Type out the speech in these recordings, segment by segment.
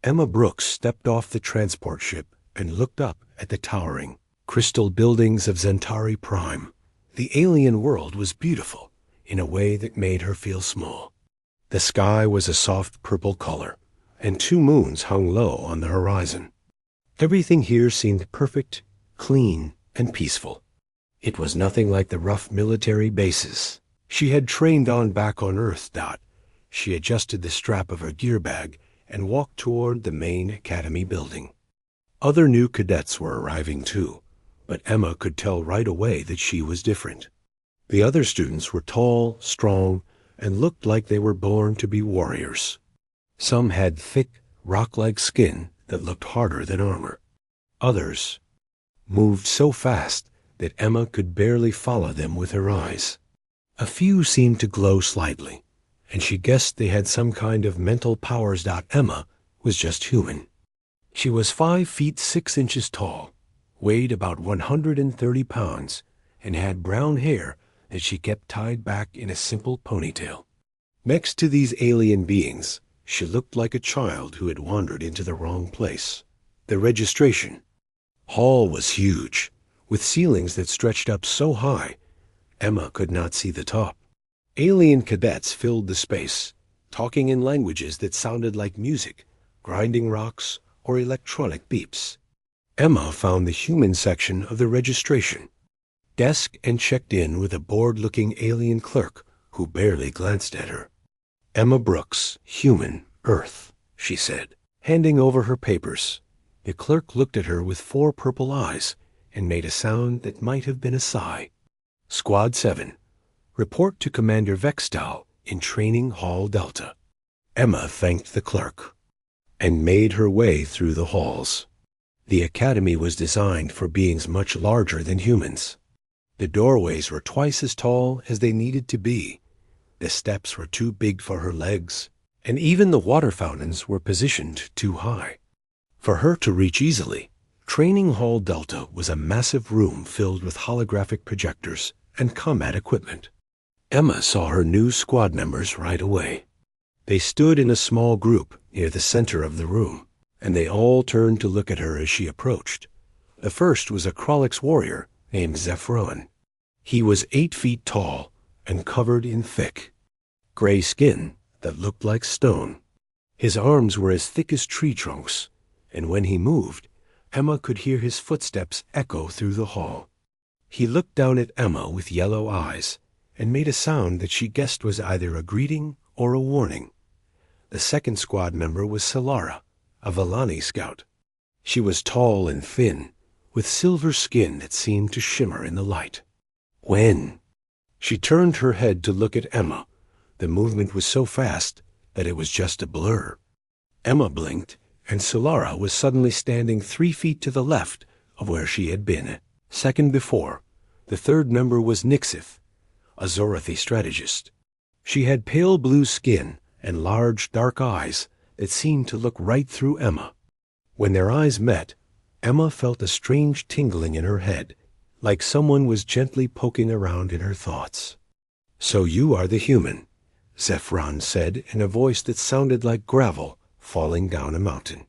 Emma Brooks stepped off the transport ship and looked up at the towering, crystal buildings of Zentari Prime. The alien world was beautiful in a way that made her feel small. The sky was a soft purple color, and 2 moons hung low on the horizon. Everything here seemed perfect, clean, and peaceful. It was nothing like the rough military bases she had trained on back on Earth. She adjusted the strap of her gear bag and walked toward the main academy building. Other new cadets were arriving too, but Emma could tell right away that she was different. The other students were tall, strong, and looked like they were born to be warriors. Some had thick, rock-like skin that looked harder than armor. Others moved so fast that Emma could barely follow them with her eyes. A few seemed to glow slightly, and she guessed they had some kind of mental powers. Emma was just human. She was 5 feet 6 inches tall, weighed about 130 pounds, and had brown hair that she kept tied back in a simple ponytail. Next to these alien beings, she looked like a child who had wandered into the wrong place. The registration hall was huge, with ceilings that stretched up so high Emma could not see the top. Alien cadets filled the space, talking in languages that sounded like music, grinding rocks, or electronic beeps. Emma found the human section of the registration desk and checked in with a bored-looking alien clerk who barely glanced at her. "Emma Brooks, human, Earth," she said, handing over her papers. The clerk looked at her with 4 purple eyes and made a sound that might have been a sigh. "Squad 7. Report to Commander Vextal in Training Hall Delta." Emma thanked the clerk and made her way through the halls. The academy was designed for beings much larger than humans. The doorways were twice as tall as they needed to be. The steps were too big for her legs, and even the water fountains were positioned too high for her to reach easily. Training Hall Delta was a massive room filled with holographic projectors and combat equipment. Emma saw her new squad members right away. They stood in a small group near the center of the room, and they all turned to look at her as she approached. The first was a Krolix warrior named Zephron. He was 8 feet tall and covered in thick, gray skin that looked like stone. His arms were as thick as tree trunks, and when he moved, Emma could hear his footsteps echo through the hall. He looked down at Emma with yellow eyes and made a sound that she guessed was either a greeting or a warning. The second squad member was Solara, a Vellani scout. She was tall and thin, with silver skin that seemed to shimmer in the light. When she turned her head to look at Emma, the movement was so fast that it was just a blur. Emma blinked, and Solara was suddenly standing 3 feet to the left of where she had been a second before. The third member was Nixith, a Zorathi strategist. She had pale blue skin and large, dark eyes that seemed to look right through Emma. When their eyes met, Emma felt a strange tingling in her head, like someone was gently poking around in her thoughts. "So you are the human," Zephron said in a voice that sounded like gravel falling down a mountain.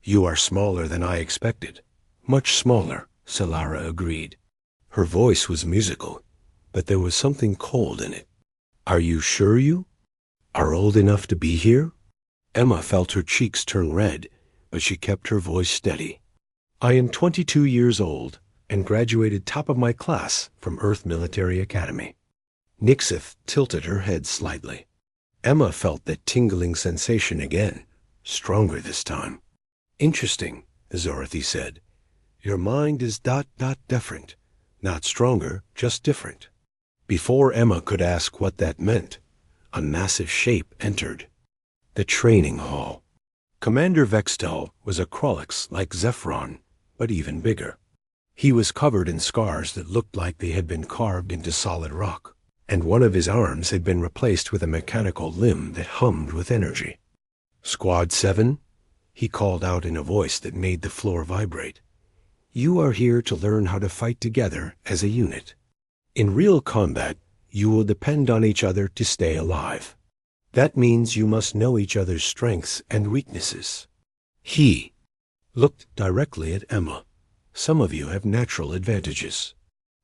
"You are smaller than I expected." "Much smaller," Solara agreed. Her voice was musical, but there was something cold in it. "Are you sure you are old enough to be here?" Emma felt her cheeks turn red, but she kept her voice steady. "I am 22 years old and graduated top of my class from Earth Military Academy." Nixith tilted her head slightly. Emma felt that tingling sensation again, stronger this time. "Interesting," Zorathi said. "Your mind is different. Not stronger, just different." Before Emma could ask what that meant, a massive shape entered the training hall. Commander Vextal was a Krolix like Zephron, but even bigger. He was covered in scars that looked like they had been carved into solid rock, and one of his arms had been replaced with a mechanical limb that hummed with energy. "Squad 7, he called out in a voice that made the floor vibrate. "You are here to learn how to fight together as a unit. In real combat, you will depend on each other to stay alive. That means you must know each other's strengths and weaknesses. He looked directly at Emma. Some of you have natural advantages.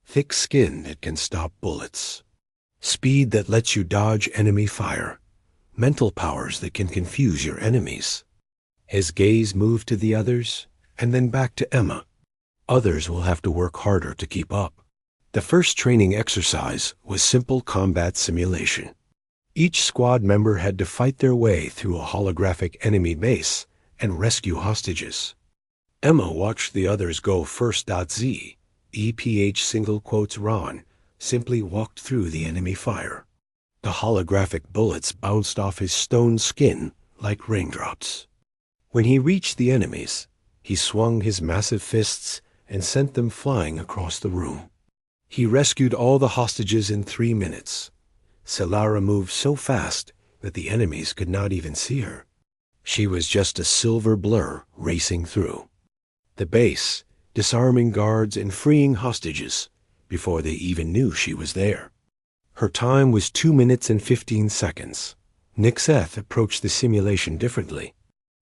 Thick skin that can stop bullets. Speed that lets you dodge enemy fire. Mental powers that can confuse your enemies. His gaze moved to the others, and then back to Emma. Others will have to work harder to keep up. The first training exercise was simple combat simulation. Each squad member had to fight their way through a holographic enemy base and rescue hostages. Emma watched the others go first. Z, EPH single quotes Ron, simply walked through the enemy fire. The holographic bullets bounced off his stone skin like raindrops. When he reached the enemies, he swung his massive fists and sent them flying across the room. He rescued all the hostages in 3 minutes. Solara moved so fast that the enemies could not even see her. She was just a silver blur racing through the base, disarming guards and freeing hostages before they even knew she was there. Her time was 2 minutes and 15 seconds. Nixeth approached the simulation differently.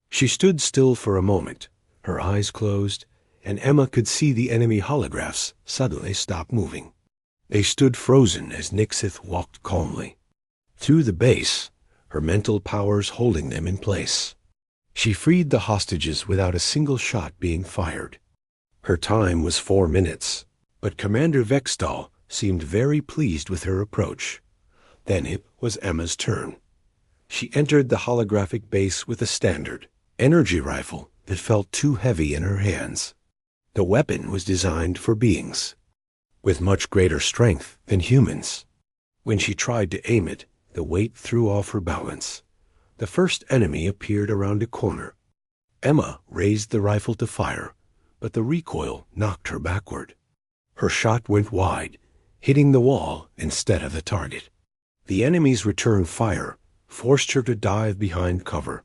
She stood still for a moment, her eyes closed, and Emma could see the enemy holographs suddenly stop moving. They stood frozen as Nixeth walked calmly through the base, her mental powers holding them in place. She freed the hostages without a single shot being fired. Her time was 4 minutes, but Commander Vextal seemed very pleased with her approach. Then it was Emma's turn. She entered the holographic base with a standard energy rifle that felt too heavy in her hands. The weapon was designed for beings with much greater strength than humans. When she tried to aim it, the weight threw off her balance. The first enemy appeared around a corner. Emma raised the rifle to fire, but the recoil knocked her backward. Her shot went wide, hitting the wall instead of the target. The enemy's return fire forced her to dive behind cover.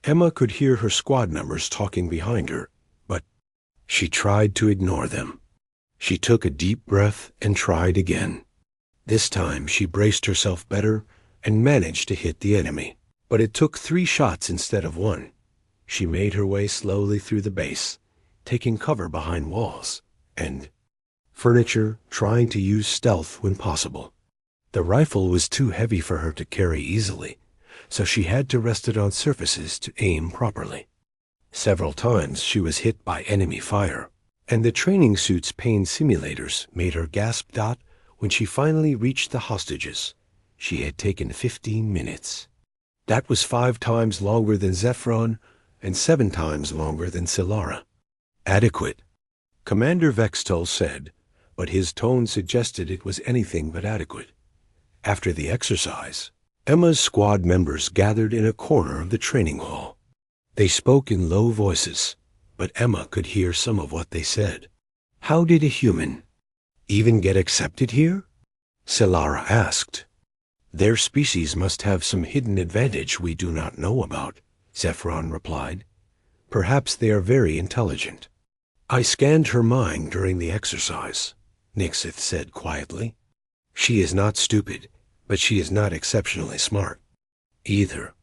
Emma could hear her squad members talking behind her, but she tried to ignore them. She took a deep breath and tried again. This time she braced herself better and managed to hit the enemy. But it took 3 shots instead of 1. She made her way slowly through the base, taking cover behind walls and furniture, trying to use stealth when possible. The rifle was too heavy for her to carry easily, so she had to rest it on surfaces to aim properly. Several times she was hit by enemy fire, and the training suit's pain simulators made her gasp. When she finally reached the hostages, she had taken 15 minutes. That was 5 times longer than Zephron and 7 times longer than Solara. Adequate, Commander Vextal said, but his tone suggested it was anything but adequate. After the exercise, Emma's squad members gathered in a corner of the training hall. They spoke in low voices, but Emma could hear some of what they said. How did a human even get accepted here? Solara asked. Their species must have some hidden advantage we do not know about, Zephron replied. Perhaps they are very intelligent. I scanned her mind during the exercise, Nixeth said quietly. She is not stupid, but she is not exceptionally smart either.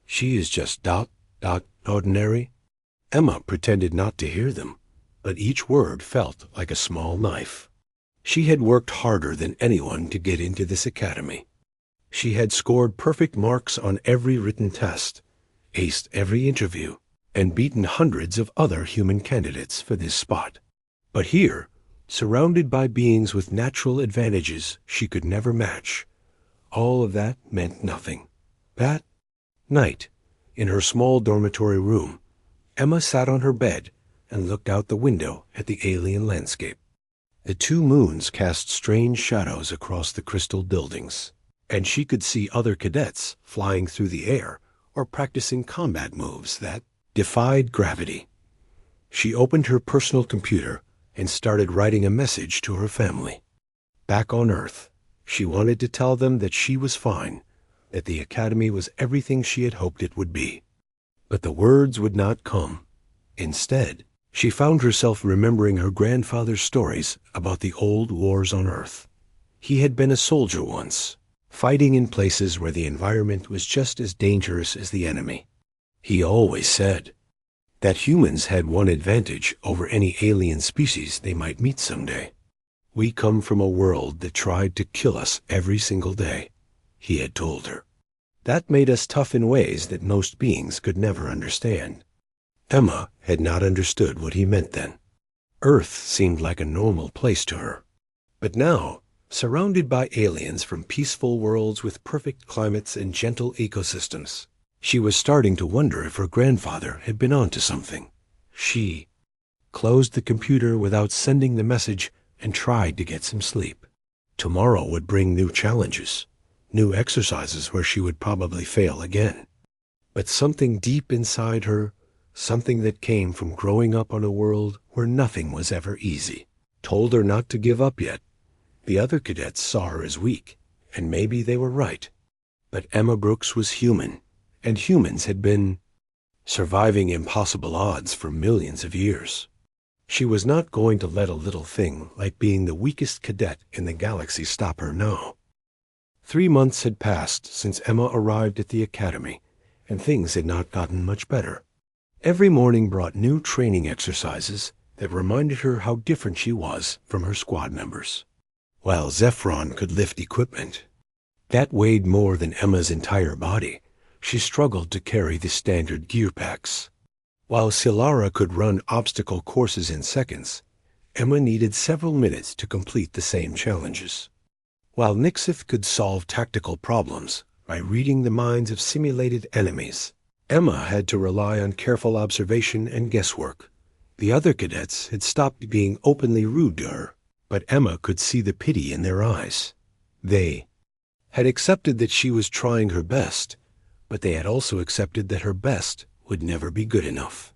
She is just ordinary. Emma pretended not to hear them, but each word felt like a small knife. She had worked harder than anyone to get into this academy. She had scored perfect marks on every written test, aced every interview, and beaten hundreds of other human candidates for this spot. But here, surrounded by beings with natural advantages she could never match, all of that meant nothing. That night, in her small dormitory room, Emma sat on her bed and looked out the window at the alien landscape. The 2 moons cast strange shadows across the crystal buildings, and she could see other cadets flying through the air or practicing combat moves that defied gravity. She opened her personal computer and started writing a message to her family. Back on Earth, she wanted to tell them that she was fine, that the Academy was everything she had hoped it would be. But the words would not come. Instead, she found herself remembering her grandfather's stories about the old wars on Earth. He had been a soldier once, fighting in places where the environment was just as dangerous as the enemy. He always said, that humans had one advantage over any alien species they might meet someday. "We come from a world that tried to kill us every single day," he had told her. "That made us tough in ways that most beings could never understand." Emma had not understood what he meant then. Earth seemed like a normal place to her. But now, surrounded by aliens from peaceful worlds with perfect climates and gentle ecosystems, she was starting to wonder if her grandfather had been onto something. She closed the computer without sending the message and tried to get some sleep. Tomorrow would bring new challenges, new exercises where she would probably fail again. But something deep inside her, something that came from growing up on a world where nothing was ever easy, told her not to give up yet. The other cadets saw her as weak, and maybe they were right. But Emma Brooks was human, and humans had been surviving impossible odds for millions of years. She was not going to let a little thing like being the weakest cadet in the galaxy stop her now. 3 months had passed since Emma arrived at the academy, and things had not gotten much better. Every morning brought new training exercises that reminded her how different she was from her squad members. While Zephron could lift equipment that weighed more than Emma's entire body, she struggled to carry the standard gear packs. While Silara could run obstacle courses in seconds, Emma needed several minutes to complete the same challenges. While Nixith could solve tactical problems by reading the minds of simulated enemies, Emma had to rely on careful observation and guesswork. The other cadets had stopped being openly rude to her, but Emma could see the pity in their eyes. They had accepted that she was trying her best, but they had also accepted that her best would never be good enough.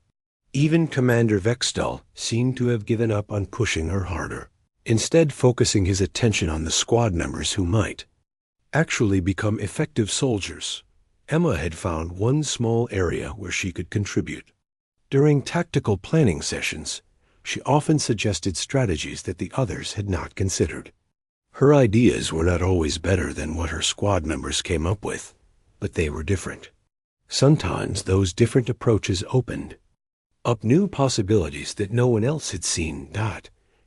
Even Commander Vextal seemed to have given up on pushing her harder, instead focusing his attention on the squad members who might actually become effective soldiers. Emma had found one small area where she could contribute. During tactical planning sessions, she often suggested strategies that the others had not considered. Her ideas were not always better than what her squad members came up with, but they were different. Sometimes those different approaches opened up new possibilities that no one else had seen.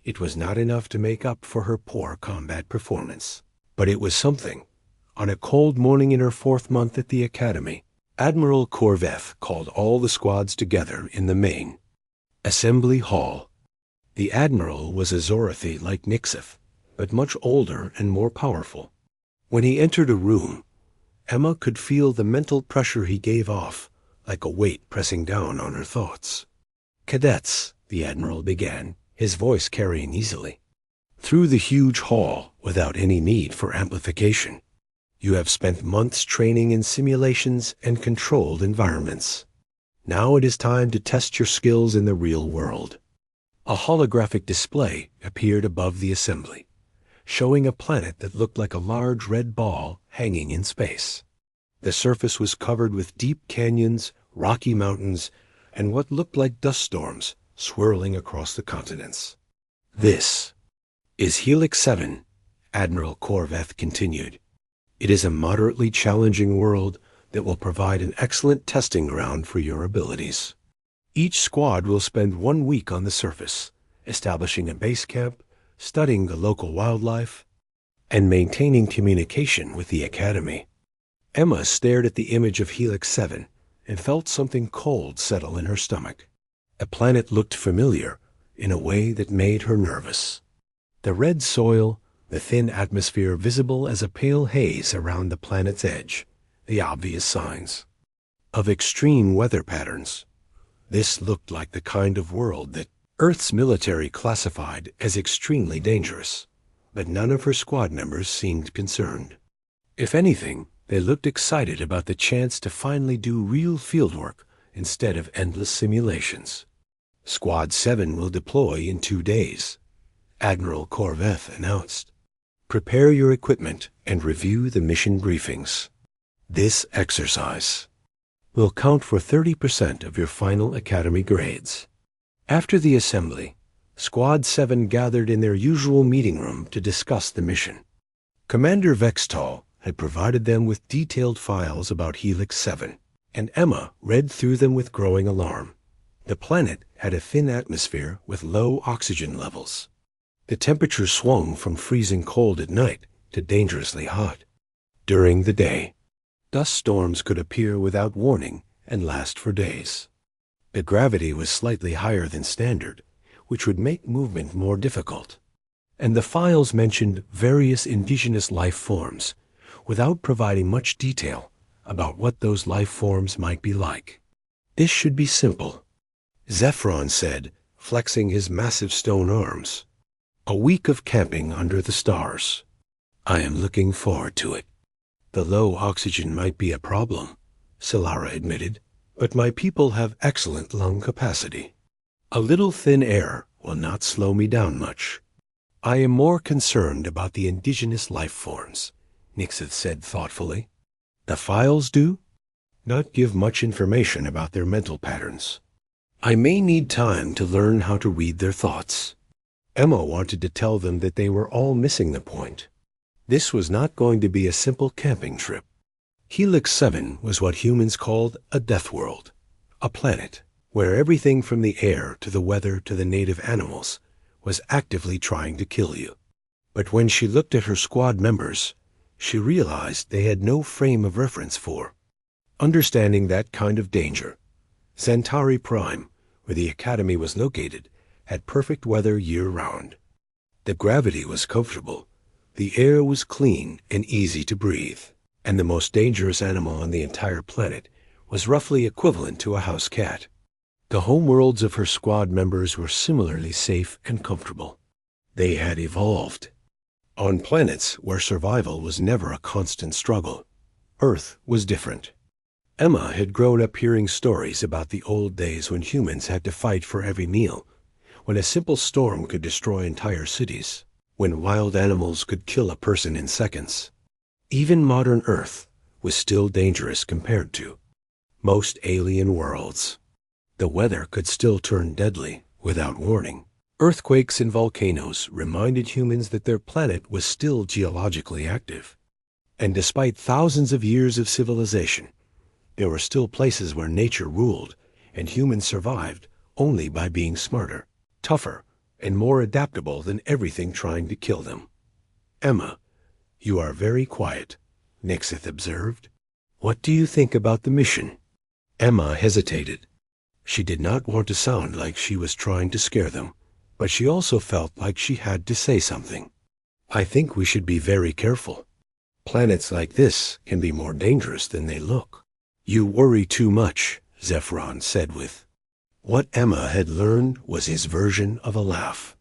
It was not enough to make up for her poor combat performance, but it was something. On a cold morning in her 4th month at the academy, Admiral Korveth called all the squads together in the main assembly hall. The admiral was a Zorathi like Nixith, but much older and more powerful. When he entered a room, Emma could feel the mental pressure he gave off, like a weight pressing down on her thoughts. "Cadets," the admiral began, his voice carrying easily through the huge hall without any need for amplification. "You have spent months training in simulations and controlled environments. Now it is time to test your skills in the real world." A holographic display appeared above the assembly, showing a planet that looked like a large red ball hanging in space. The surface was covered with deep canyons, rocky mountains, and what looked like dust storms swirling across the continents. "This is Helix 7, Admiral Korveth continued. "It is a moderately challenging world that will provide an excellent testing ground for your abilities. Each squad will spend 1 week on the surface, establishing a base camp, studying the local wildlife, and maintaining communication with the academy." Emma stared at the image of Helix 7 and felt something cold settle in her stomach. A planet looked familiar in a way that made her nervous. The red soil, the thin atmosphere visible as a pale haze around the planet's edge, the obvious signs of extreme weather patterns. This looked like the kind of world that Earth's military classified as extremely dangerous, but none of her squad members seemed concerned. If anything, they looked excited about the chance to finally do real fieldwork instead of endless simulations. "Squad 7 will deploy in 2 days," Admiral Korveth announced. "Prepare your equipment and review the mission briefings. This exercise will count for 30% of your final academy grades." After the assembly, Squad 7 gathered in their usual meeting room to discuss the mission. Commander Vextal had provided them with detailed files about Helix 7, and Emma read through them with growing alarm. The planet had a thin atmosphere with low oxygen levels. The temperature swung from freezing cold at night to dangerously hot. During the day, dust storms could appear without warning and last for days. The gravity was slightly higher than standard, which would make movement more difficult. And the files mentioned various indigenous life forms, without providing much detail about what those life forms might be like. This should be simple, Zephron said, flexing his massive stone arms. A week of camping under the stars. I am looking forward to it. The low oxygen might be a problem, Solara admitted, but my people have excellent lung capacity. A little thin air will not slow me down much. I am more concerned about the indigenous life forms, Nixith said thoughtfully. The files do not give much information about their mental patterns. I may need time to learn how to read their thoughts. Emma wanted to tell them that they were all missing the point. This was not going to be a simple camping trip. Helix 7 was what humans called a Deathworld, a planet where everything from the air to the weather to the native animals was actively trying to kill you. But when she looked at her squad members, she realized they had no frame of reference for understanding that kind of danger. Centauri Prime, where the academy was located, had perfect weather year-round. The gravity was comfortable, the air was clean and easy to breathe, and the most dangerous animal on the entire planet was roughly equivalent to a house cat. The homeworlds of her squad members were similarly safe and comfortable. They had evolved. On planets where survival was never a constant struggle, Earth was different. Emma had grown up hearing stories about the old days when humans had to fight for every meal, when a simple storm could destroy entire cities, when wild animals could kill a person in seconds. Even modern Earth was still dangerous compared to most alien worlds. The weather could still turn deadly without warning. Earthquakes and volcanoes reminded humans that their planet was still geologically active. And despite thousands of years of civilization, there were still places where nature ruled, and humans survived only by being smarter, tougher, and more adaptable than everything trying to kill them. Emma, you are very quiet, Nixith observed. What do you think about the mission? Emma hesitated. She did not want to sound like she was trying to scare them, but she also felt like she had to say something. I think we should be very careful. Planets like this can be more dangerous than they look. You worry too much, Zephron said with. What Emma had learned was his version of a laugh.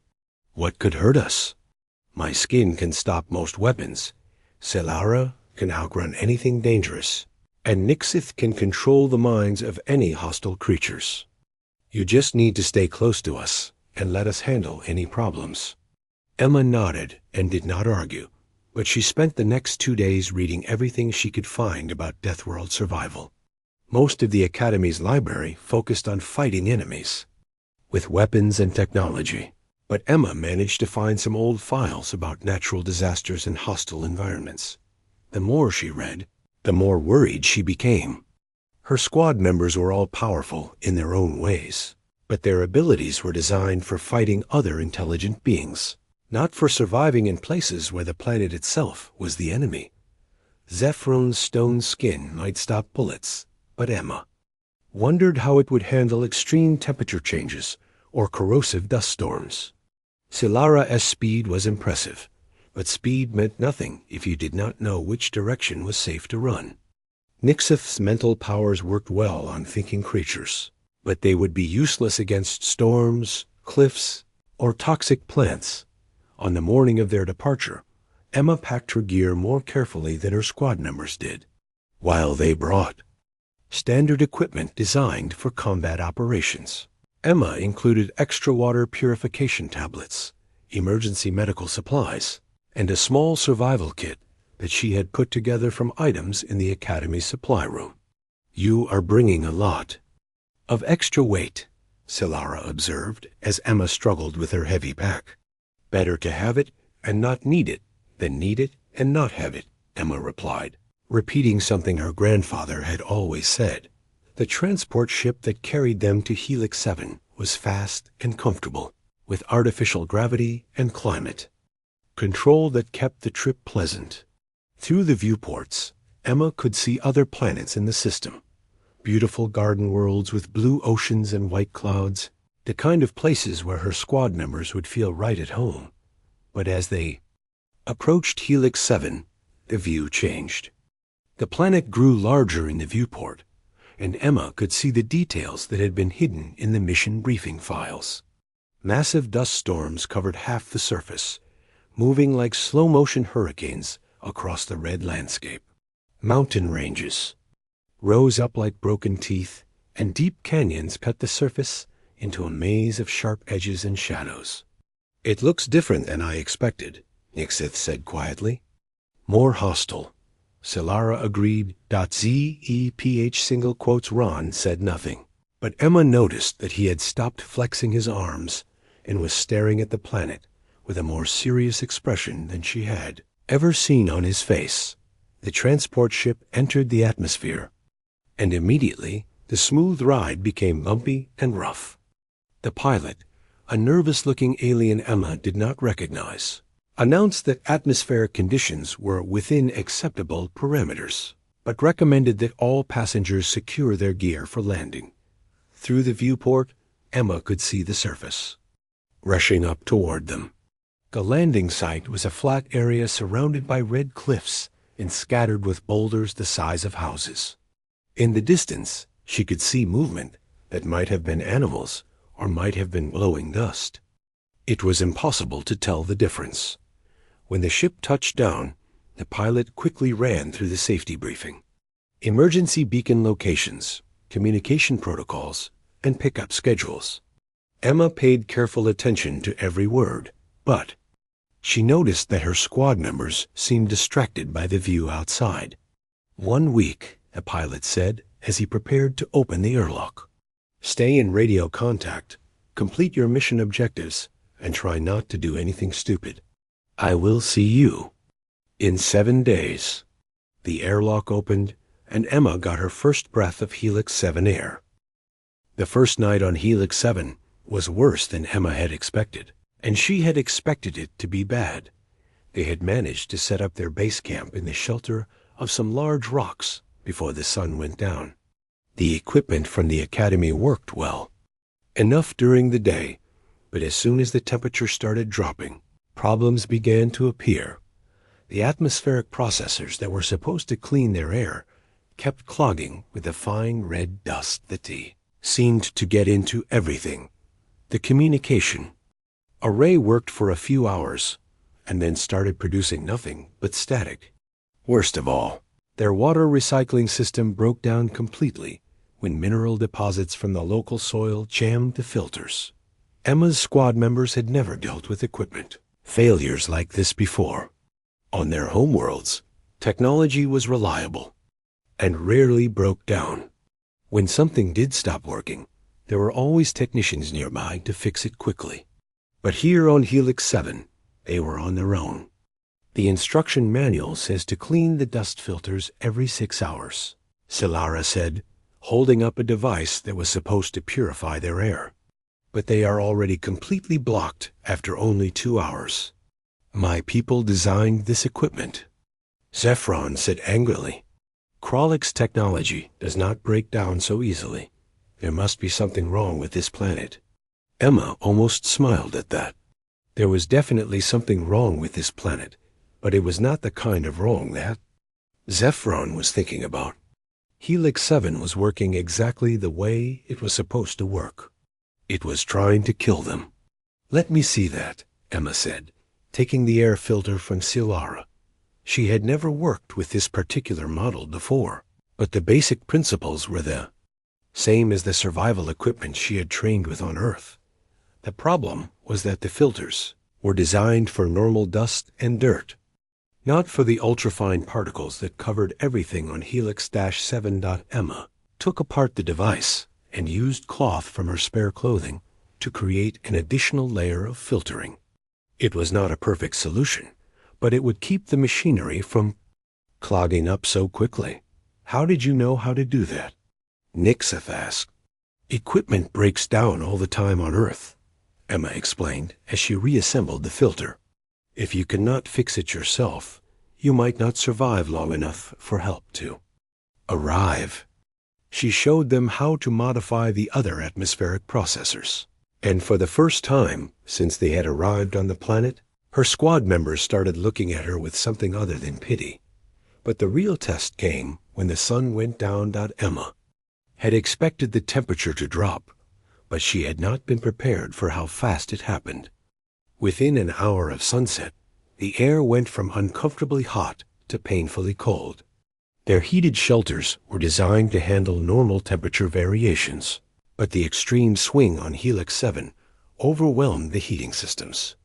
What could hurt us? My skin can stop most weapons. Solara can outrun anything dangerous, and Nixith can control the minds of any hostile creatures. You just need to stay close to us and let us handle any problems. Emma nodded and did not argue, but she spent the next 2 days reading everything she could find about Deathworld survival. Most of the Academy's library focused on fighting enemies with weapons and technology, but Emma managed to find some old files about natural disasters and hostile environments. The more she read, the more worried she became. Her squad members were all powerful in their own ways, but their abilities were designed for fighting other intelligent beings, not for surviving in places where the planet itself was the enemy. Zephron's stone skin might stop bullets, but Emma wondered how it would handle extreme temperature changes or corrosive dust storms. Solara's speed was impressive, but speed meant nothing if you did not know which direction was safe to run. Nixith's mental powers worked well on thinking creatures, but they would be useless against storms, cliffs, or toxic plants. On the morning of their departure, Emma packed her gear more carefully than her squad members did, while they brought standard equipment designed for combat operations. Emma included extra water purification tablets, emergency medical supplies, and a small survival kit that she had put together from items in the Academy's supply room. You are bringing a lot of extra weight, Solara observed as Emma struggled with her heavy pack. Better to have it and not need it than need it and not have it, Emma replied, repeating something her grandfather had always said. The transport ship that carried them to Helix 7 was fast and comfortable, with artificial gravity and climate control that kept the trip pleasant. Through the viewports, Emma could see other planets in the system. Beautiful garden worlds with blue oceans and white clouds, the kind of places where her squad members would feel right at home. But as they approached Helix 7, the view changed. The planet grew larger in the viewport, and Emma could see the details that had been hidden in the mission briefing files. Massive dust storms covered half the surface, moving like slow-motion hurricanes across the red landscape. Mountain ranges rose up like broken teeth, and deep canyons cut the surface into a maze of sharp edges and shadows. "It looks different than I expected," Nixith said quietly. "More hostile," Solara agreed. ZEPH single quotes Ron said nothing, but Emma noticed that he had stopped flexing his arms and was staring at the planet with a more serious expression than she had ever seen on his face. The transport ship entered the atmosphere, and immediately the smooth ride became bumpy and rough. The pilot, a nervous-looking alien Emma did not recognize, announced that atmospheric conditions were within acceptable parameters, but recommended that all passengers secure their gear for landing. Through the viewport, Emma could see the surface rushing up toward them. The landing site was a flat area surrounded by red cliffs and scattered with boulders the size of houses. In the distance, she could see movement that might have been animals or might have been blowing dust. It was impossible to tell the difference. When the ship touched down, the pilot quickly ran through the safety briefing. Emergency beacon locations, communication protocols, and pickup schedules. Emma paid careful attention to every word, but she noticed that her squad members seemed distracted by the view outside. 1 week, a pilot said as he prepared to open the airlock. Stay in radio contact, complete your mission objectives, and try not to do anything stupid. I will see you in 7 days. The airlock opened, and Emma got her first breath of Helix 7 air. The first night on Helix 7 was worse than Emma had expected, and she had expected it to be bad. They had managed to set up their base camp in the shelter of some large rocks before the sun went down. The equipment from the academy worked well, enough during the day, but as soon as the temperature started dropping, problems began to appear. The atmospheric processors that were supposed to clean their air kept clogging with the fine red dust that seemed to get into everything. The communication array worked for a few hours and then started producing nothing but static. Worst of all, their water recycling system broke down completely when mineral deposits from the local soil jammed the filters. Emma's squad members had never dealt with equipment failures like this before. On their homeworlds, technology was reliable and rarely broke down. When something did stop working, there were always technicians nearby to fix it quickly. But here on Helix 7, they were on their own. The instruction manual says to clean the dust filters every 6 hours, Solara said, holding up a device that was supposed to purify their air. But they are already completely blocked after only 2 hours. My people designed this equipment, Zephron said angrily. Krollik's technology does not break down so easily. There must be something wrong with this planet. Emma almost smiled at that. There was definitely something wrong with this planet, but it was not the kind of wrong that Zephron was thinking about. Helix 7 was working exactly the way it was supposed to work. It was trying to kill them. Let me see that, Emma said, taking the air filter from Solara. She had never worked with this particular model before, but the basic principles were the same as the survival equipment she had trained with on Earth. The problem was that the filters were designed for normal dust and dirt, not for the ultrafine particles that covered everything on Helix-7. Emma took apart the device and used cloth from her spare clothing to create an additional layer of filtering. It was not a perfect solution, but it would keep the machinery from clogging up so quickly. How did you know how to do that? Nixeth asked. Equipment breaks down all the time on Earth, Emma explained as she reassembled the filter. If you cannot fix it yourself, you might not survive long enough for help to arrive. She showed them how to modify the other atmospheric processors. And for the first time since they had arrived on the planet, her squad members started looking at her with something other than pity. But the real test came when the sun went down. Emma had expected the temperature to drop, but she had not been prepared for how fast it happened. Within an hour of sunset, the air went from uncomfortably hot to painfully cold. Their heated shelters were designed to handle normal temperature variations, but the extreme swing on Helix 7 overwhelmed the heating systems.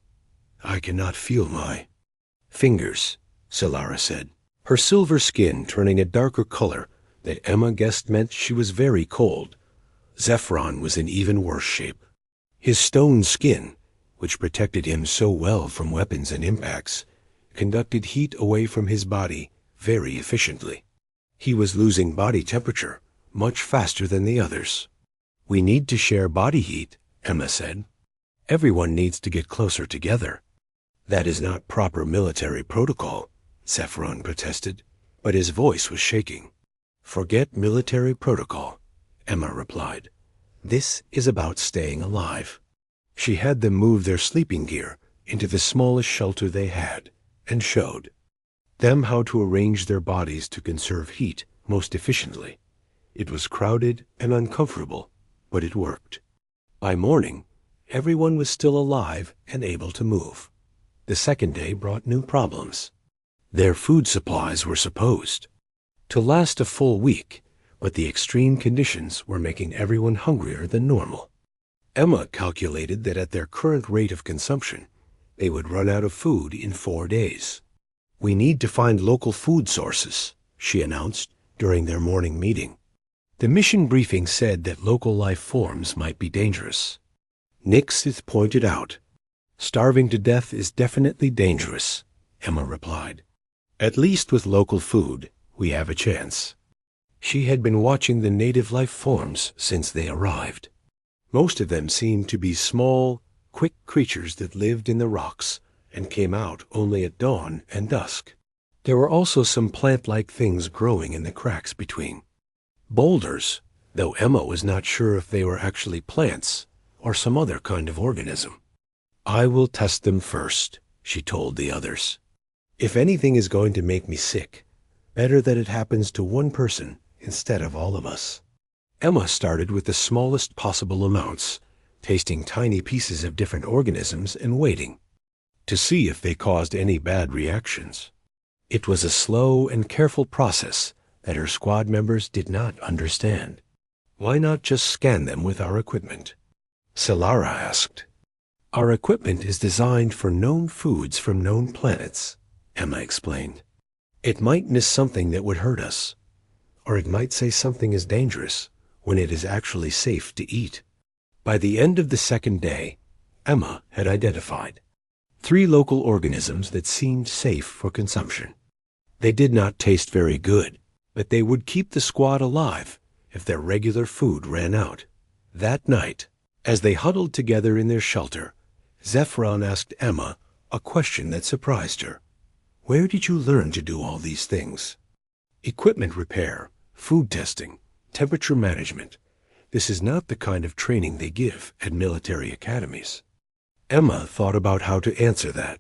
I cannot feel my fingers, Solara said, her silver skin turning a darker color that Emma guessed meant she was very cold. Zephyron was in even worse shape. His stone skin, which protected him so well from weapons and impacts, conducted heat away from his body very efficiently. He was losing body temperature much faster than the others. We need to share body heat, Emma said. Everyone needs to get closer together. That is not proper military protocol, Zephyron protested, but his voice was shaking. Forget military protocol, Emma replied. This is about staying alive. She had them move their sleeping gear into the smallest shelter they had, and showed them how to arrange their bodies to conserve heat most efficiently. It was crowded and uncomfortable, but it worked. By morning, everyone was still alive and able to move. The second day brought new problems. Their food supplies were supposed to last a full week, but the extreme conditions were making everyone hungrier than normal. Emma calculated that at their current rate of consumption, they would run out of food in 4 days. We need to find local food sources, she announced during their morning meeting. The mission briefing said that local life forms might be dangerous. Nixith pointed out, starving to death is definitely dangerous, Emma replied. At least with local food, we have a chance. She had been watching the native life forms since they arrived. Most of them seemed to be small, quick creatures that lived in the rocks and came out only at dawn and dusk. There were also some plant-like things growing in the cracks between boulders, though Emma was not sure if they were actually plants or some other kind of organism. I will test them first, she told the others. If anything is going to make me sick, better that it happens to one person instead of all of us. Emma started with the smallest possible amounts, tasting tiny pieces of different organisms and waiting to see if they caused any bad reactions. It was a slow and careful process that her squad members did not understand. Why not just scan them with our equipment? Solara asked. Our equipment is designed for known foods from known planets, Emma explained. It might miss something that would hurt us, or it might say something is dangerous when it is actually safe to eat. By the end of the second day, Emma had identified 3 local organisms that seemed safe for consumption. They did not taste very good, but they would keep the squad alive if their regular food ran out. That night, as they huddled together in their shelter, Zephyron asked Emma a question that surprised her. Where did you learn to do all these things? Equipment repair, food testing, temperature management. This is not the kind of training they give at military academies. Emma thought about how to answer that.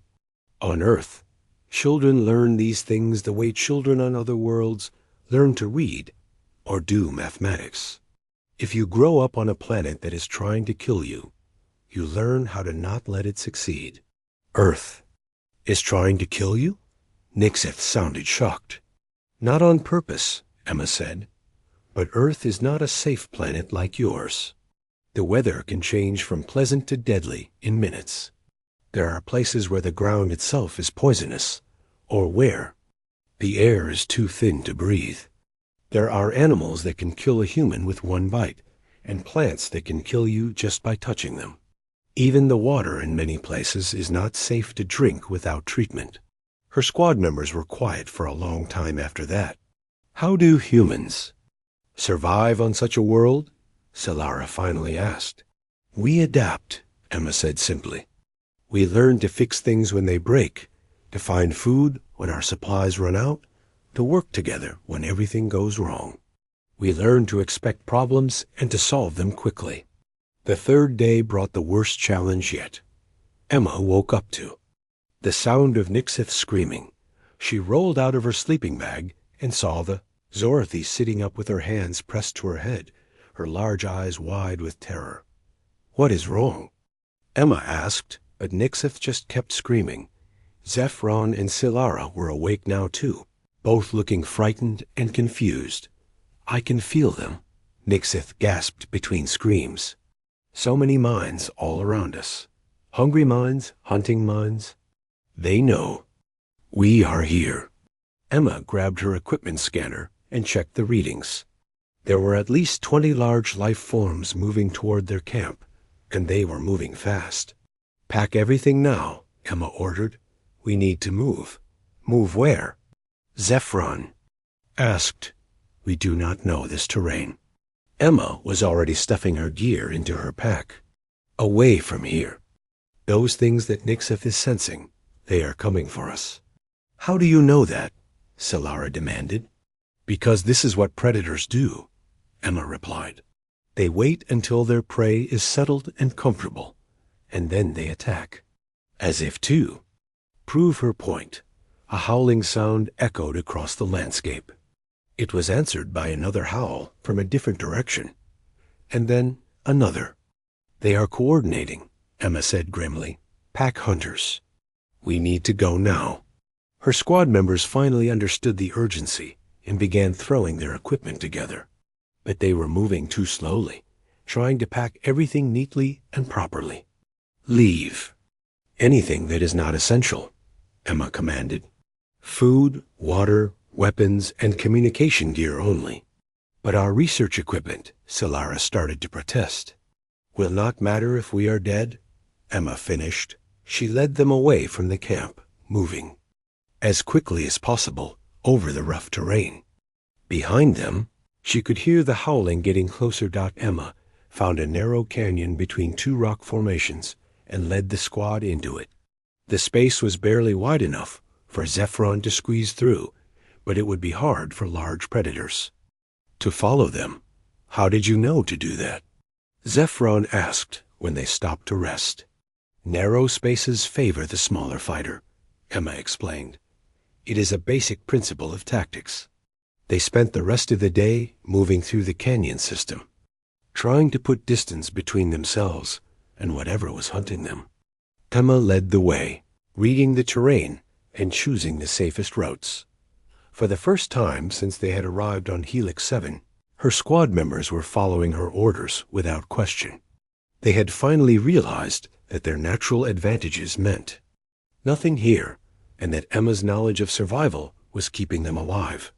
On Earth, children learn these things the way children on other worlds learn to read or do mathematics. If you grow up on a planet that is trying to kill you, you learn how to not let it succeed. Earth is trying to kill you? Nixith sounded shocked. Not on purpose, Emma said, but Earth is not a safe planet like yours. The weather can change from pleasant to deadly in minutes. There are places where the ground itself is poisonous, or where the air is too thin to breathe. There are animals that can kill a human with one bite, and plants that can kill you just by touching them. Even the water in many places is not safe to drink without treatment. Her squad members were quiet for a long time after that. How do humans Survive on such a world? Solara finally asked. We adapt, Emma said simply. We learn to fix things when they break, to find food when our supplies run out, to work together when everything goes wrong. We learn to expect problems and to solve them quickly. The third day brought the worst challenge yet. Emma woke up to the sound of Nixith screaming. She rolled out of her sleeping bag and saw the Zorothy sitting up with her hands pressed to her head, her large eyes wide with terror. What is wrong? Emma asked, but Nixith just kept screaming. Zephron and Solara were awake now too, both looking frightened and confused. I can feel them, Nixith gasped between screams. So many minds all around us. Hungry minds, hunting minds. They know. We are here. Emma grabbed her equipment scanner and checked the readings. There were at least 20 large life forms moving toward their camp, and they were moving fast. Pack everything now, Emma ordered. We need to move. Move where? Zephron asked. We do not know this terrain. Emma was already stuffing her gear into her pack. Away from here. Those things that Nixith is sensing, they are coming for us. How do you know that? Solara demanded. Because this is what predators do, Emma replied. They wait until their prey is settled and comfortable, and then they attack. As if to prove her point, a howling sound echoed across the landscape. It was answered by another howl from a different direction, and then another. They are coordinating, Emma said grimly. Pack hunters. We need to go now. Her squad members finally understood the urgency and began throwing their equipment together. But they were moving too slowly, trying to pack everything neatly and properly. Leave. Anything that is not essential, Emma commanded. Food, water, weapons, and communication gear only. But our research equipment, Solara started to protest. Will not matter if we are dead, Emma finished. She led them away from the camp, moving as quickly as possible over the rough terrain. Behind them, she could hear the howling getting closer. Emma found a narrow canyon between two rock formations and led the squad into it. The space was barely wide enough for Zephron to squeeze through, but it would be hard for large predators. To follow them. How did you know to do that? Zephron asked when they stopped to rest. Narrow spaces favor the smaller fighter, Emma explained. It is a basic principle of tactics. They spent the rest of the day moving through the canyon system, trying to put distance between themselves and whatever was hunting them. Emma led the way, reading the terrain and choosing the safest routes. For the first time since they had arrived on Helix 7, her squad members were following her orders without question. They had finally realized that their natural advantages meant nothing here, and that Emma's knowledge of survival was keeping them alive.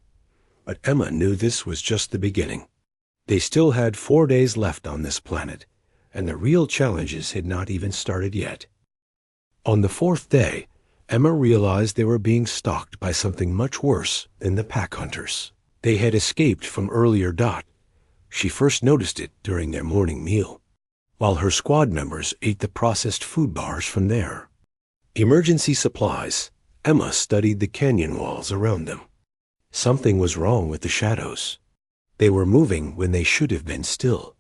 But Emma knew this was just the beginning. They still had 4 days left on this planet, and the real challenges had not even started yet. On the 4th day, Emma realized they were being stalked by something much worse than the pack hunters. They had escaped from earlier. She first noticed it during their morning meal, while her squad members ate the processed food bars from there. Emergency supplies. Emma studied the canyon walls around them. Something was wrong with the shadows. They were moving when they should have been still.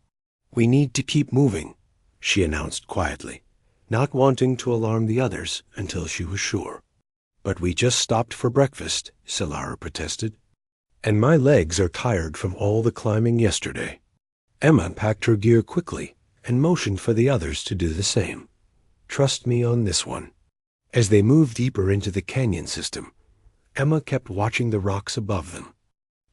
We need to keep moving, she announced quietly, not wanting to alarm the others until she was sure. But we just stopped for breakfast, Solara protested. And my legs are tired from all the climbing yesterday. Emma packed her gear quickly and motioned for the others to do the same. Trust me on this one. As they moved deeper into the canyon system, Emma kept watching the rocks above them.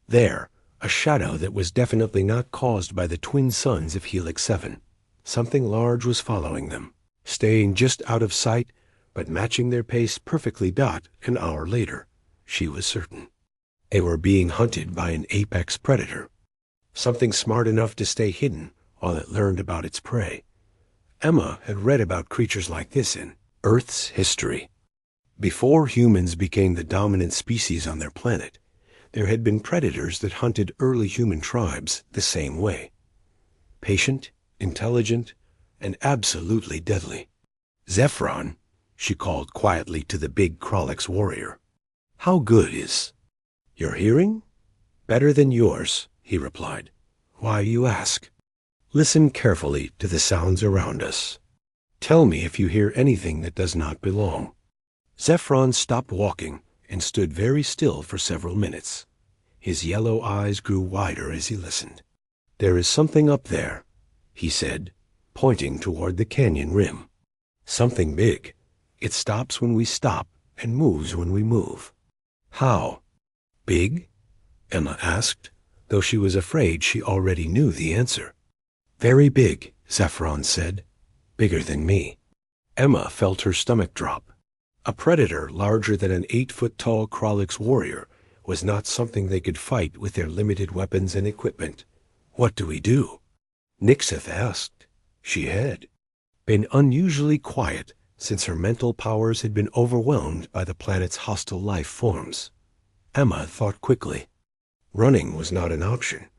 There, a shadow that was definitely not caused by the twin suns of Helix 7. Something large was following them, staying just out of sight, but matching their pace perfectly. An hour later, she was certain. They were being hunted by an apex predator, something smart enough to stay hidden while it learned about its prey. Emma had read about creatures like this in Earth's history. Before humans became the dominant species on their planet, There had been predators that hunted early human tribes the same way. Patient, intelligent, and absolutely deadly. "Zephron," she called quietly to the big Krolix warrior. "How good is your hearing?" "Better than yours," he replied. "Why, you ask?" "Listen carefully to the sounds around us. Tell me if you hear anything that does not belong." Zephron stopped walking and stood very still for several minutes. His yellow eyes grew wider as he listened. "There is something up there," he said, pointing toward the canyon rim. "Something big. It stops when we stop and moves when we move." "How? Big?" Emma asked, though she was afraid she already knew the answer. "Very big," Zephron said. "Bigger than me." Emma felt her stomach drop. A predator larger than an 8-foot-tall Krolix warrior was not something they could fight with their limited weapons and equipment. "What do we do?" Nixith asked. She had been unusually quiet since her mental powers had been overwhelmed by the planet's hostile life forms. Emma thought quickly. Running was not an option.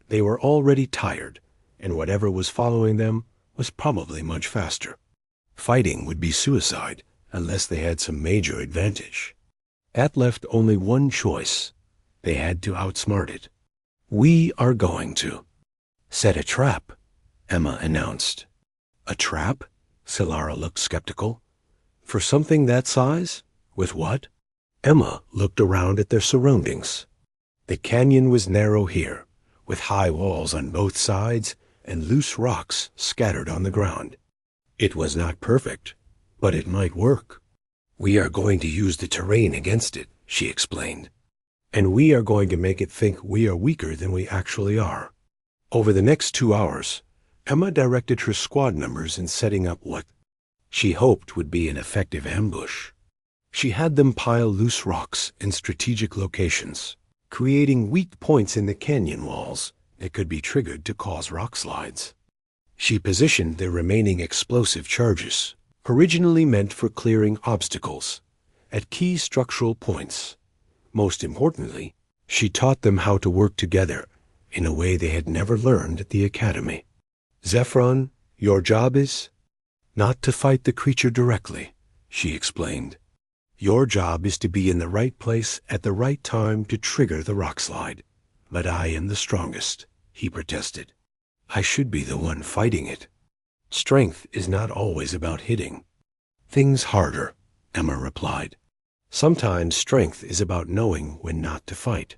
They were already tired, and whatever was following them was probably much faster. Fighting would be suicide unless they had some major advantage. That left only one choice. They had to outsmart it. "We are going to set a trap," Emma announced. "A trap?" Solara looked skeptical. "For something that size? With what?" Emma looked around at their surroundings. The canyon was narrow here, with high walls on both sides and loose rocks scattered on the ground. It was not perfect, but it might work. "We are going to use the terrain against it," she explained. "And we are going to make it think we are weaker than we actually are." Over the next 2 hours, Emma directed her squad numbers in setting up what she hoped would be an effective ambush. She had them pile loose rocks in strategic locations, creating weak points in the canyon walls that could be triggered to cause rock slides. She positioned their remaining explosive charges, originally meant for clearing obstacles, at key structural points. Most importantly, she taught them how to work together in a way they had never learned at the academy. "Zephron, your job is not to fight the creature directly," she explained. "Your job is to be in the right place at the right time to trigger the rock slide." "But I am the strongest," he protested. "I should be the one fighting it." "Strength is not always about hitting things harder," Emma replied. "Sometimes strength is about knowing when not to fight."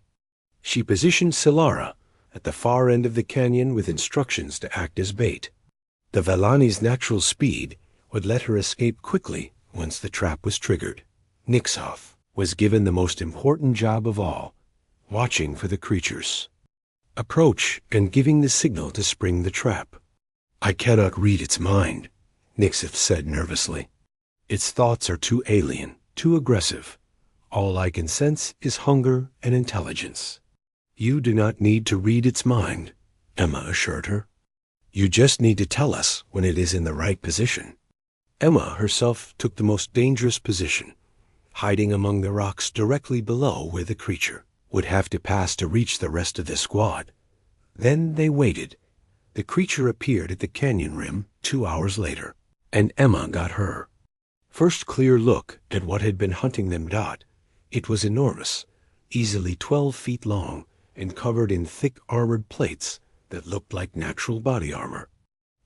She positioned Solara at the far end of the canyon with instructions to act as bait. The Velani's natural speed would let her escape quickly once the trap was triggered. Nixoth was given the most important job of all, watching for the creatures. Approach and giving the signal to spring the trap. "I cannot read its mind," Nixoth said nervously. "Its thoughts are too alien, too aggressive. All I can sense is hunger and intelligence." "You do not need to read its mind," Emma assured her. "You just need to tell us when it is in the right position." Emma herself took the most dangerous position, hiding among the rocks directly below where the creature would have to pass to reach the rest of the squad. Then they waited. The creature appeared at the canyon rim 2 hours later, and Emma got her first clear look at what had been hunting them. It was enormous, easily 12 feet long, and covered in thick armored plates that looked like natural body armor.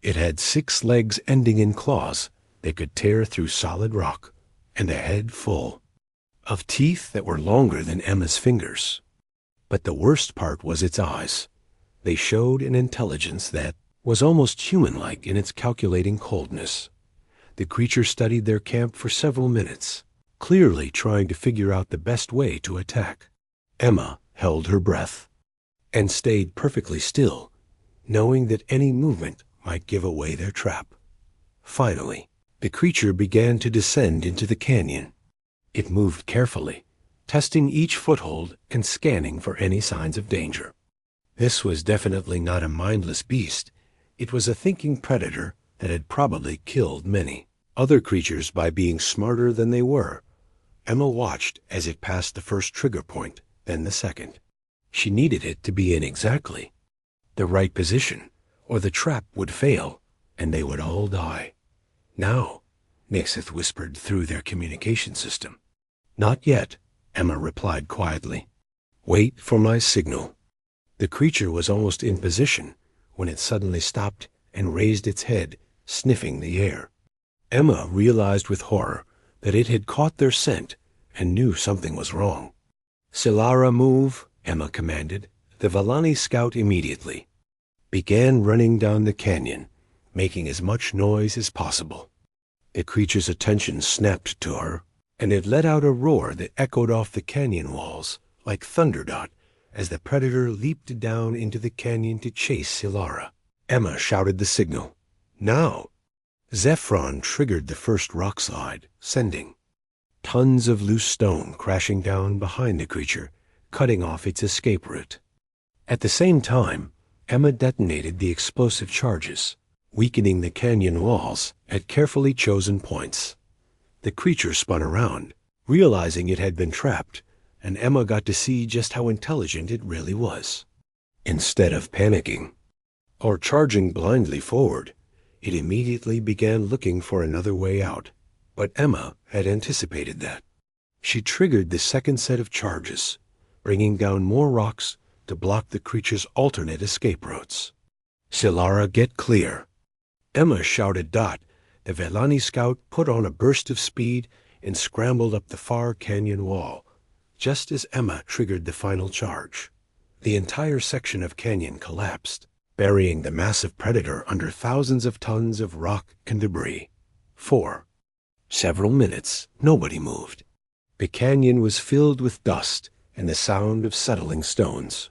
It had 6 legs ending in claws that could tear through solid rock, and a head full of teeth that were longer than Emma's fingers. But the worst part was its eyes. They showed an intelligence that was almost human-like in its calculating coldness. The creature studied their camp for several minutes, clearly trying to figure out the best way to attack. Emma held her breath and stayed perfectly still, knowing that any movement might give away their trap. Finally, the creature began to descend into the canyon. It moved carefully, testing each foothold and scanning for any signs of danger. This was definitely not a mindless beast. It was a thinking predator that had probably killed many other creatures by being smarter than they were. Emma watched as it passed the first trigger point, then the second. She needed it to be in exactly the right position, or the trap would fail, and they would all die. Now, Nixith whispered through their communication system. Not yet, Emma replied quietly. Wait for my signal. The creature was almost in position when it suddenly stopped and raised its head, sniffing the air. Emma realized with horror that it had caught their scent and knew something was wrong. Silara, move, Emma commanded. The Valani scout immediately began running down the canyon, making as much noise as possible. The creature's attention snapped to her, and it let out a roar that echoed off the canyon walls like thunderdot as the predator leaped down into the canyon to chase Silara. Emma shouted the signal. Now! Zephron triggered the first rock slide, sending tons of loose stone crashing down behind the creature, cutting off its escape route. At the same time, Emma detonated the explosive charges, weakening the canyon walls at carefully chosen points. The creature spun around, realizing it had been trapped, and Emma got to see just how intelligent it really was. Instead of panicking or charging blindly forward, it immediately began looking for another way out. But Emma had anticipated that. She triggered the second set of charges, bringing down more rocks to block the creature's alternate escape routes. Silara, get clear. Emma shouted. The Velani scout put on a burst of speed and scrambled up the far canyon wall, just as Emma triggered the final charge. The entire section of canyon collapsed, burying the massive predator under thousands of tons of rock and debris. For several minutes, nobody moved. The canyon was filled with dust and the sound of settling stones.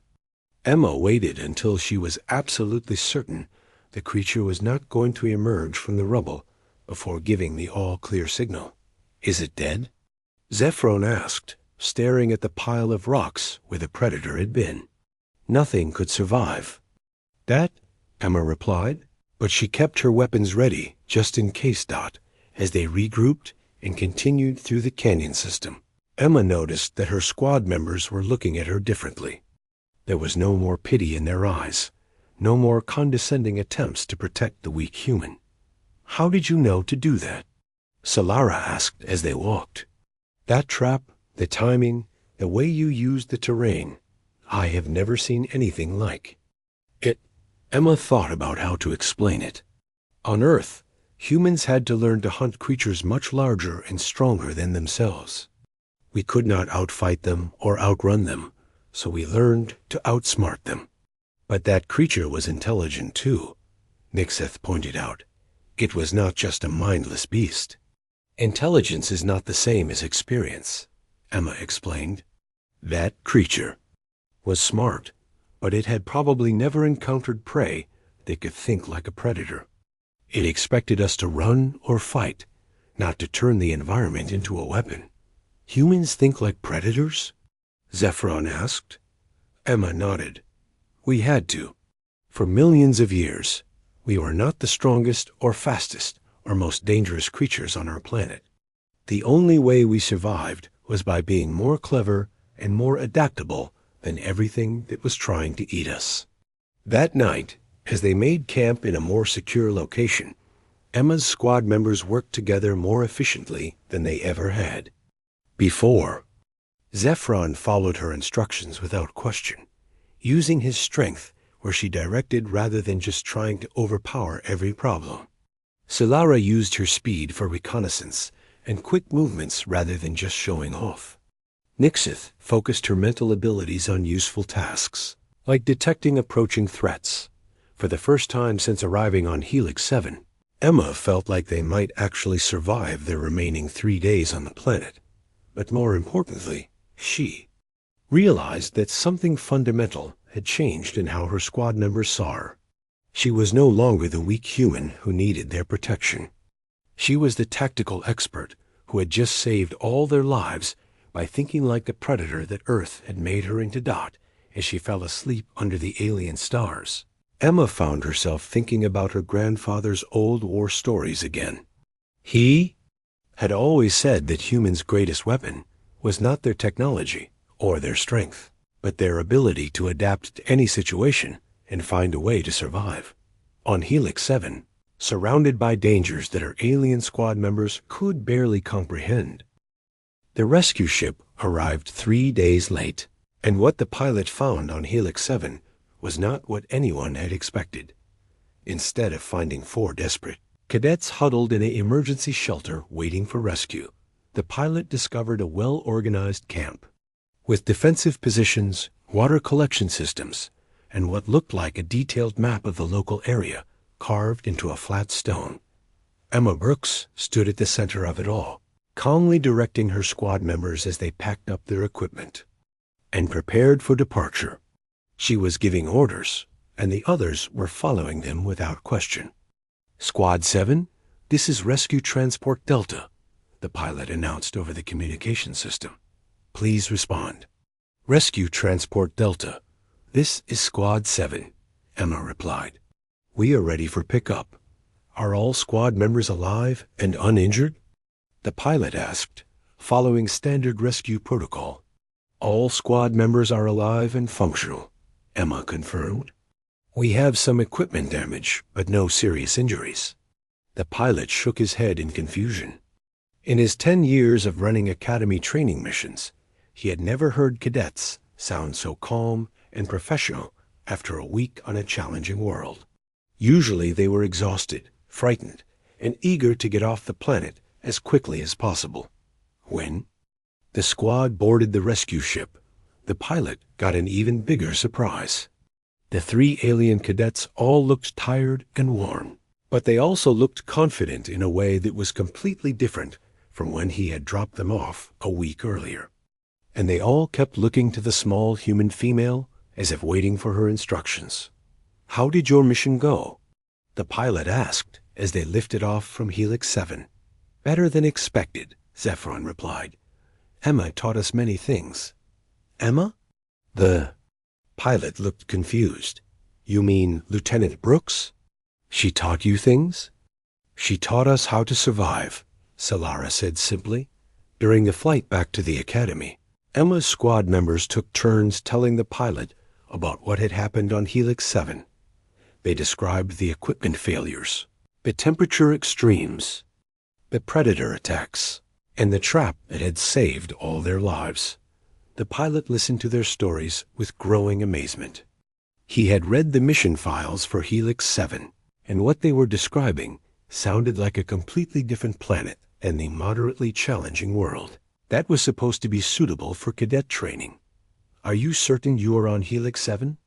Emma waited until she was absolutely certain the creature was not going to emerge from the rubble before giving the all-clear signal. Is it dead? Zephron asked, staring at the pile of rocks where the predator had been. Nothing could survive. That, Emma replied, but she kept her weapons ready just in case. As they regrouped and continued through the canyon system, Emma noticed that her squad members were looking at her differently. There was no more pity in their eyes, no more condescending attempts to protect the weak human. How did you know to do that? Silara asked as they walked. That trap, the timing, the way you used the terrain, I have never seen anything like it. Emma thought about how to explain it. On Earth, humans had to learn to hunt creatures much larger and stronger than themselves. We could not outfight them or outrun them, so we learned to outsmart them. But that creature was intelligent too, Nixith pointed out. It was not just a mindless beast. Intelligence is not the same as experience, Emma explained. That creature was smart, but it had probably never encountered prey that could think like a predator. It expected us to run or fight, not to turn the environment into a weapon. Humans think like predators? Zephron asked. Emma nodded. We had to. For millions of years, we were not the strongest or fastest or most dangerous creatures on our planet. The only way we survived was by being more clever and more adaptable than everything that was trying to eat us. That night, as they made camp in a more secure location, Emma's squad members worked together more efficiently than they ever had before. Zephron followed her instructions without question, using his strength where she directed rather than just trying to overpower every problem. Silara used her speed for reconnaissance and quick movements rather than just showing off. Nixith focused her mental abilities on useful tasks, like detecting approaching threats. For the first time since arriving on Helix 7, Emma felt like they might actually survive their remaining 3 days on the planet. But more importantly, she realized that something fundamental had changed in how her squad members saw her. She was no longer the weak human who needed their protection. She was the tactical expert who had just saved all their lives by thinking like the predator that Earth had made her into as she fell asleep under the alien stars. Emma found herself thinking about her grandfather's old war stories again. He had always said that humans' greatest weapon was not their technology or their strength, but their ability to adapt to any situation and find a way to survive. On Helix 7, surrounded by dangers that her alien squad members could barely comprehend, the rescue ship arrived 3 days late, and what the pilot found on Helix 7 was not what anyone had expected. Instead of finding 4 desperate cadets huddled in an emergency shelter waiting for rescue, the pilot discovered a well-organized camp with defensive positions, water collection systems, and what looked like a detailed map of the local area carved into a flat stone. Emma Brooks stood at the center of it all, calmly directing her squad members as they packed up their equipment and prepared for departure. She was giving orders, and the others were following them without question. "Squad 7, this is Rescue Transport Delta," the pilot announced over the communication system. "Please respond." "Rescue Transport Delta, this is Squad 7, Emma replied. "We are ready for pickup. Are all squad members alive and uninjured?" the pilot asked, following standard rescue protocol. "All squad members are alive and functional," Emma confirmed. "We have some equipment damage, but no serious injuries." The pilot shook his head in confusion. In his 10 years of running academy training missions, he had never heard cadets sound so calm and professional after a week on a challenging world. Usually they were exhausted, frightened, and eager to get off the planet as quickly as possible. When the squad boarded the rescue ship, the pilot got an even bigger surprise. The 3 alien cadets all looked tired and worn, but they also looked confident in a way that was completely different from when he had dropped them off a week earlier. And they all kept looking to the small human female as if waiting for her instructions. "How did your mission go?" the pilot asked as they lifted off from Helix 7. "Better than expected," Zephron replied. "Emma taught us many things." "Emma?" The pilot looked confused. "You mean Lieutenant Brooks? She taught you things?" "She taught us how to survive," Solara said simply. During the flight back to the academy, Emma's squad members took turns telling the pilot about what had happened on Helix 7. They described the equipment failures, the temperature extremes, the predator attacks, and the trap that had saved all their lives. The pilot listened to their stories with growing amazement. He had read the mission files for Helix 7, and what they were describing sounded like a completely different planet and the moderately challenging world that was supposed to be suitable for cadet training. "Are you certain you are on Helix 7?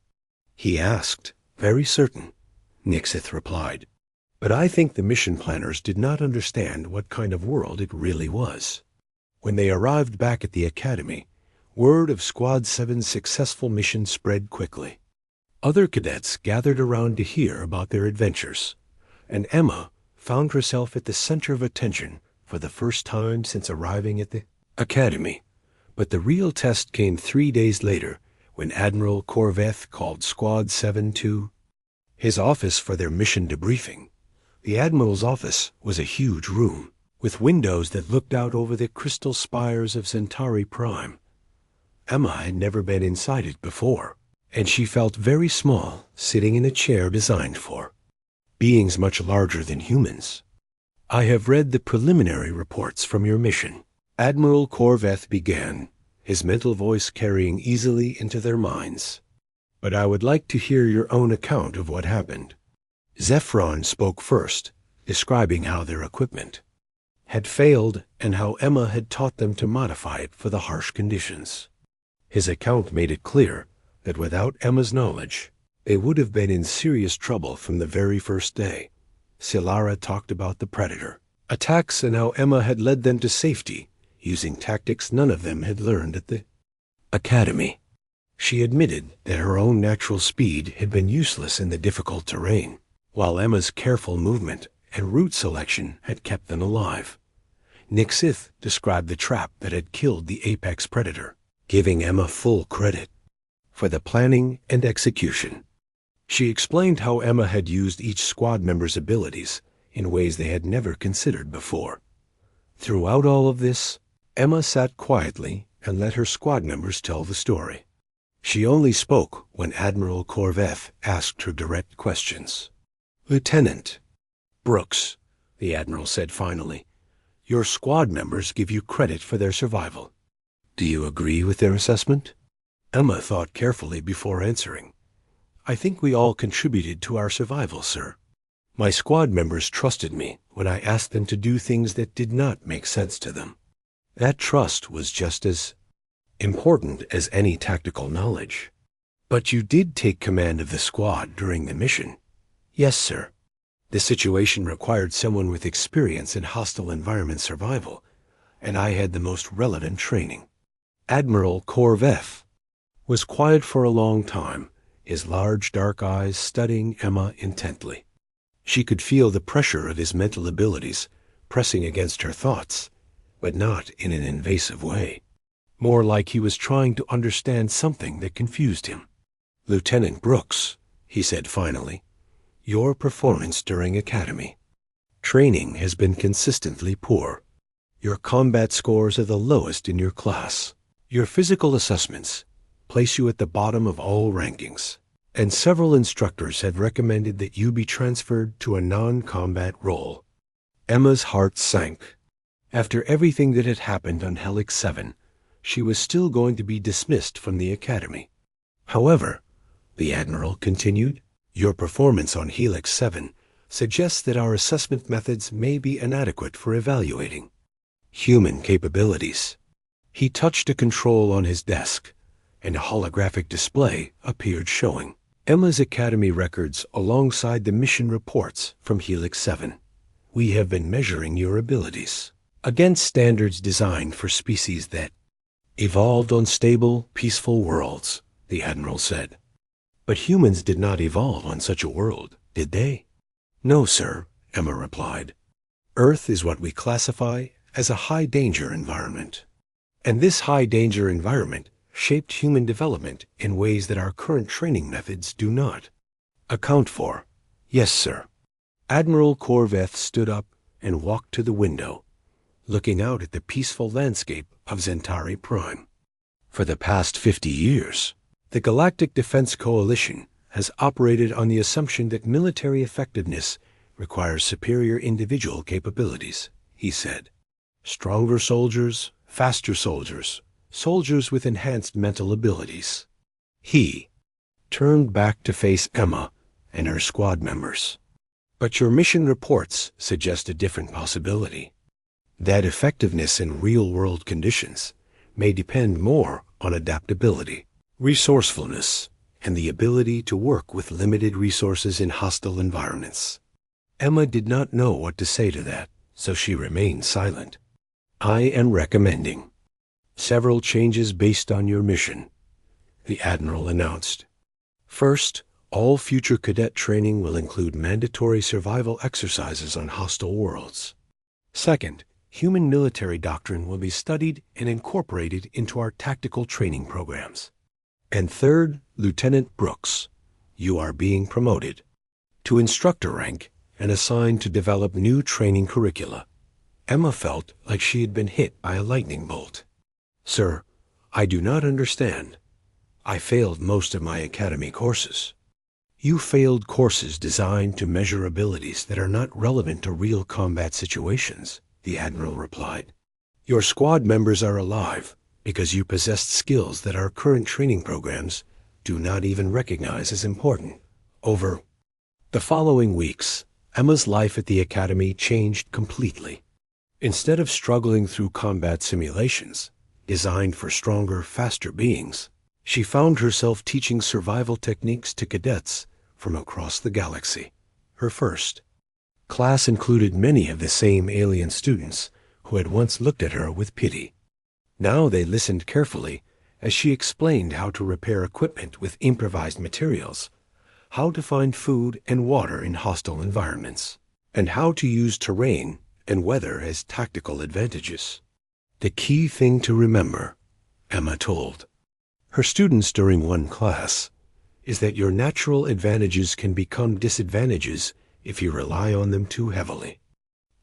he asked. "Very certain," Nixith replied. "But I think the mission planners did not understand what kind of world it really was." When they arrived back at the academy, word of Squad 7's successful mission spread quickly. Other cadets gathered around to hear about their adventures, and Emma found herself at the center of attention for the first time since arriving at the academy. But the real test came 3 days later when Admiral Korveth called Squad 7 to his office for their mission debriefing. The Admiral's office was a huge room with windows that looked out over the crystal spires of Centauri Prime. Emma had never been inside it before, and she felt very small sitting in a chair designed for beings much larger than humans. "I have read the preliminary reports from your mission," Admiral Korveth began, his mental voice carrying easily into their minds. "But I would like to hear your own account of what happened." Zephron spoke first, describing how their equipment had failed and how Emma had taught them to modify it for the harsh conditions. His account made it clear that without Emma's knowledge, they would have been in serious trouble from the very first day. Solara talked about the predator attacks and how Emma had led them to safety using tactics none of them had learned at the academy. She admitted that her own natural speed had been useless in the difficult terrain, while Emma's careful movement and route selection had kept them alive. Nixith described the trap that had killed the apex predator, giving Emma full credit for the planning and execution. She explained how Emma had used each squad member's abilities in ways they had never considered before. Throughout all of this, Emma sat quietly and let her squad members tell the story. She only spoke when Admiral Corveth asked her direct questions. "Lieutenant Brooks," the Admiral said finally, "your squad members give you credit for their survival. Do you agree with their assessment?" Emma thought carefully before answering. "I think we all contributed to our survival, sir. My squad members trusted me when I asked them to do things that did not make sense to them. That trust was just as important as any tactical knowledge." "But you did take command of the squad during the mission." "Yes, sir. The situation required someone with experience in hostile environment survival, and I had the most relevant training." Admiral Corveth was quiet for a long time, his large dark eyes studying Emma intently. She could feel the pressure of his mental abilities pressing against her thoughts, but not in an invasive way. More like he was trying to understand something that confused him. "Lieutenant Brooks," he said finally, "your performance during Academy training has been consistently poor. Your combat scores are the lowest in your class. Your physical assessments place you at the bottom of all rankings, and several instructors have recommended that you be transferred to a non-combat role." Emma's heart sank. After everything that had happened on Helix 7, she was still going to be dismissed from the Academy. "However," the Admiral continued, "your performance on Helix 7 suggests that our assessment methods may be inadequate for evaluating human capabilities." He touched a control on his desk, and a holographic display appeared showing Emma's Academy records alongside the mission reports from Helix 7. "We have been measuring your abilities against standards designed for species that evolved on stable, peaceful worlds," the Admiral said. "But humans did not evolve on such a world, did they?" "No, sir," Emma replied. "Earth is what we classify as a high-danger environment. And this high-danger environment shaped human development in ways that our current training methods do not account for." "Yes, sir." Admiral Corveth stood up and walked to the window, looking out at the peaceful landscape of Zentari Prime. "For the past 50 years, the Galactic Defense Coalition has operated on the assumption that military effectiveness requires superior individual capabilities," he said. "Stronger soldiers, faster soldiers, soldiers with enhanced mental abilities." He turned back to face Emma and her squad members. "But your mission reports suggest a different possibility. That effectiveness in real-world conditions may depend more on adaptability, resourcefulness, and the ability to work with limited resources in hostile environments." Emma did not know what to say to that, so she remained silent. "I am recommending several changes based on your mission," the Admiral announced. "First, all future cadet training will include mandatory survival exercises on hostile worlds. Second, human military doctrine will be studied and incorporated into our tactical training programs. And third, Lieutenant Brooks, you are being promoted to instructor rank and assigned to develop new training curricula." Emma felt like she had been hit by a lightning bolt. "Sir, I do not understand. I failed most of my Academy courses." "You failed courses designed to measure abilities that are not relevant to real combat situations," the Admiral replied. "Your squad members are alive because you possessed skills that our current training programs do not even recognize as important." Over the following weeks, Emma's life at the Academy changed completely. Instead of struggling through combat simulations designed for stronger, faster beings, she found herself teaching survival techniques to cadets from across the galaxy. Her first class included many of the same alien students who had once looked at her with pity. Now they listened carefully as she explained how to repair equipment with improvised materials, how to find food and water in hostile environments, and how to use terrain and weather as tactical advantages. "The key thing to remember," Emma told her students during one class, "is that your natural advantages can become disadvantages if you rely on them too heavily.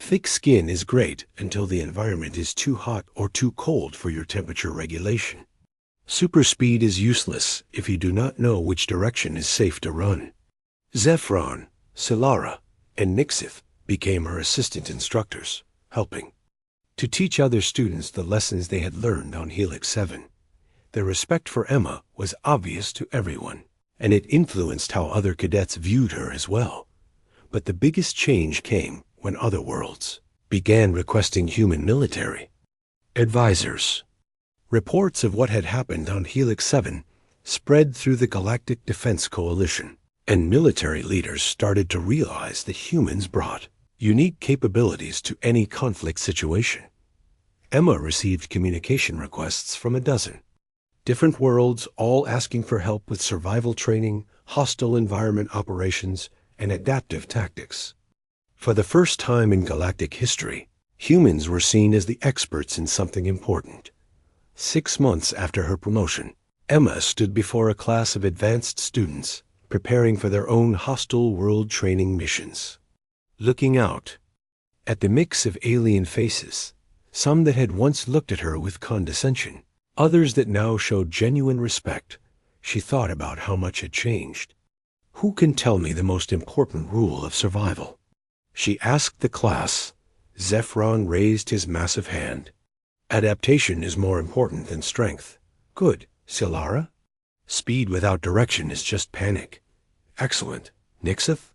Thick skin is great until the environment is too hot or too cold for your temperature regulation. Super speed is useless if you do not know which direction is safe to run. Zephron, Silara, and Nixith became her assistant instructors, helping to teach other students the lessons they had learned on Helix 7. Their respect for Emma was obvious to everyone, and it influenced how other cadets viewed her as well. But the biggest change came when other worlds began requesting human military advisors. Reports of what had happened on Helix 7 spread through the Galactic Defense Coalition, and military leaders started to realize that humans brought unique capabilities to any conflict situation. Emma received communication requests from a dozen different worlds, all asking for help with survival training, hostile environment operations, and adaptive tactics. For the first time in galactic history, humans were seen as the experts in something important. 6 months after her promotion, Emma stood before a class of advanced students preparing for their own hostile world training missions. Looking out at the mix of alien faces, some that had once looked at her with condescension, others that now showed genuine respect, she thought about how much had changed. Who can tell me the most important rule of survival? She asked the class. Zephron raised his massive hand. Adaptation is more important than strength. Good, Silara. Speed without direction is just panic. Excellent, Nixith.